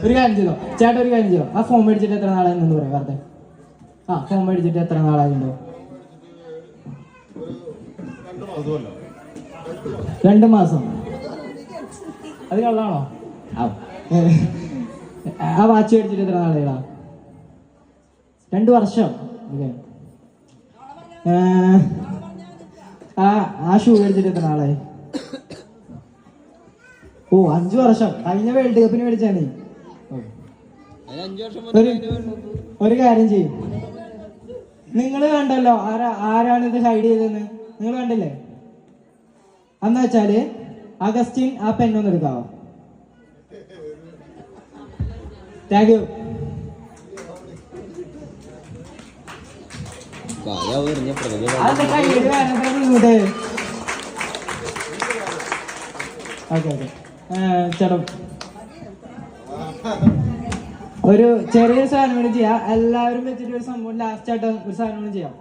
ഒരു കാര്യം ചെയ്തോ ചേട്ടാ, ഒരു കാര്യം ചെയ്തോ. ആ ഫോം മേടിച്ചിട്ട് എത്ര നാളായി എന്ന് പറയാം വെറുതെ. ആ ഫോം മേടിച്ചിട്ട് എത്ര നാളായിട്ടുണ്ടോ? 2 മാസം. അത് കള്ളാണോ? ആ വാച്ച് മേടിച്ചിട്ട് എത്ര നാളായിടാ? 2 വർഷം. ഓക്കെ. ആ ഷൂ മേടിച്ചിട്ട് എത്ര നാളായി? ഓ 5 വർഷം. കഴിഞ്ഞ വേൾഡ് കപ്പിന് മേടിച്ചാണ്. ഒരു കാര്യം ചെയ്യും, നിങ്ങൾ കണ്ടല്ലോ ആരാണ് ഇത് ഹൈഡ് ചെയ്തതെന്ന് നിങ്ങൾ കണ്ടില്ലേ? എന്ന് വെച്ചാല് അഗസ്റ്റിൻ ആ പെണ്ണൊന്ന് എടുക്കാവോ? Thank you. ഓക്കെ ഓക്കെ ചേട്ടാ, ഒരു ചെറിയ സാധനം കൂടി ചെയ്യാം. എല്ലാവരും വെച്ചിട്ട് ഒരു സംഭവം ലാസ്റ്റ് ആയിട്ട് ഒരു സാധനം കൂടി ചെയ്യാം.